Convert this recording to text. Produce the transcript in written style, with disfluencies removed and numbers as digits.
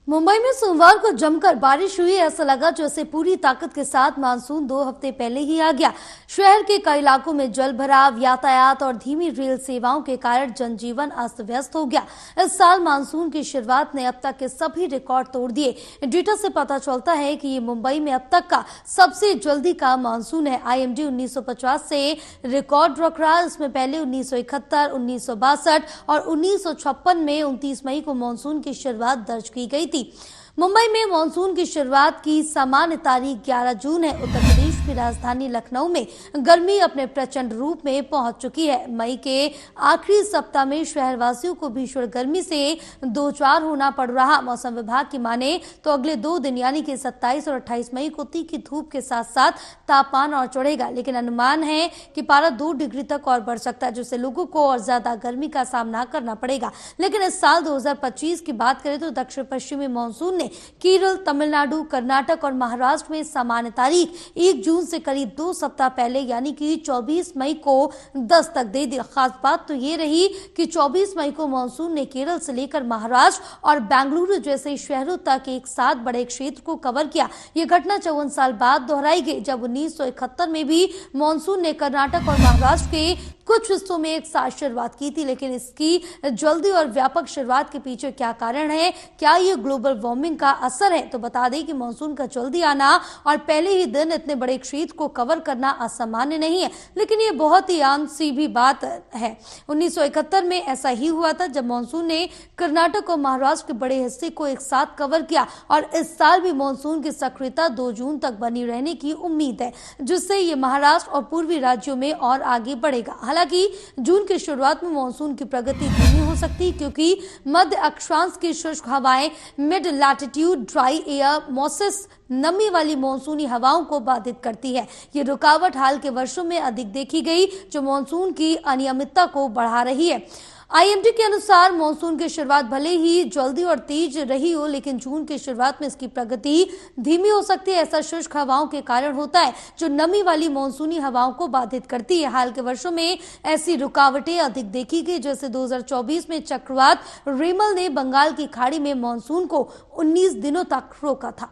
मुंबई में सोमवार को जमकर बारिश हुई। ऐसा लगा जैसे पूरी ताकत के साथ मानसून 2 हफ्ते पहले ही आ गया। शहर के कई इलाकों में जल भराव, यातायात और धीमी रेल सेवाओं के कारण जनजीवन अस्त व्यस्त हो गया। इस साल मानसून की शुरुआत ने अब तक के सभी रिकॉर्ड तोड़ दिए। डेटा से पता चलता है कि ये मुंबई में अब तक का सबसे जल्दी का मानसून है। IMD 1950 से रिकॉर्ड रख रहा है। इसमें पहले 1971, 1962 और 1956 में 29 मई को मानसून की शुरुआत दर्ज की गई थी। मुंबई में मानसून की शुरुआत की सामान्य तारीख 11 जून है। उत्तर प्रदेश की राजधानी लखनऊ में गर्मी अपने प्रचंड रूप में पहुंच चुकी है। मई के आखिरी सप्ताह में शहरवासियों को भीषण गर्मी से दो चार होना पड़ रहा। मौसम विभाग की माने तो अगले 2 दिन यानी कि 27 और 28 मई को तीखी धूप के साथ साथ तापमान और चढ़ेगा, लेकिन अनुमान है कि पारा 2 डिग्री तक और बढ़ सकता है, जिससे लोगों को और ज्यादा गर्मी का सामना करना पड़ेगा। लेकिन इस साल 2025 की बात करें तो दक्षिण पश्चिमी मानसून ने केरल, तमिलनाडु, कर्नाटक और महाराष्ट्र में सामान्य तारीख 1 जून से करीब 2 सप्ताह पहले यानी कि 24 मई को दस्तक दे दी। खास बात तो ये रही कि 24 मई को मानसून ने केरल से लेकर महाराष्ट्र और बेंगलुरु जैसे शहरों तक एक साथ बड़े क्षेत्र को कवर किया। यह घटना 54 साल बाद दोहराई गई, जब 1971 में भी मानसून ने कर्नाटक और महाराष्ट्र के कुछ हिस्सों में एक साथ शुरुआत की थी। लेकिन इसकी जल्दी और व्यापक शुरुआत के पीछे क्या कारण है? क्या ये ग्लोबल वार्मिंग का असर है? तो बता दें कि मानसून का जल्दी आना और पहले ही दिन इतने बड़े क्षेत्र को कवर करना असामान्य नहीं है, लेकिन ये बहुत ही आम सी भी बात है। 1971 में ऐसा ही हुआ था, जब मानसून ने कर्नाटक और महाराष्ट्र के बड़े हिस्से को एक साथ कवर किया। और इस साल भी मानसून की सक्रियता 2 जून तक बनी रहने की उम्मीद है, जिससे ये महाराष्ट्र और पूर्वी राज्यों में और आगे बढ़ेगा। हालांकि जून की शुरुआत में मानसून की प्रगति धीमी हो सकती है, क्योंकि मध्य अक्षांश की शुष्क हवाएं, mid latitude dry air mosses नमी वाली मानसूनी हवाओं को बाधित करती है। ये रुकावट हाल के वर्षों में अधिक देखी गई, जो मानसून की अनियमितता को बढ़ा रही है। IMD के अनुसार मानसून की शुरुआत भले ही जल्दी और तेज रही हो, लेकिन जून की शुरुआत में इसकी प्रगति धीमी हो सकती है। ऐसा शुष्क हवाओं के कारण होता है, जो नमी वाली मानसूनी हवाओं को बाधित करती है। हाल के वर्षों में ऐसी रुकावटें अधिक देखी गई, जैसे 2024 में चक्रवात रेमल ने बंगाल की खाड़ी में मानसून को 19 दिनों तक रोका था।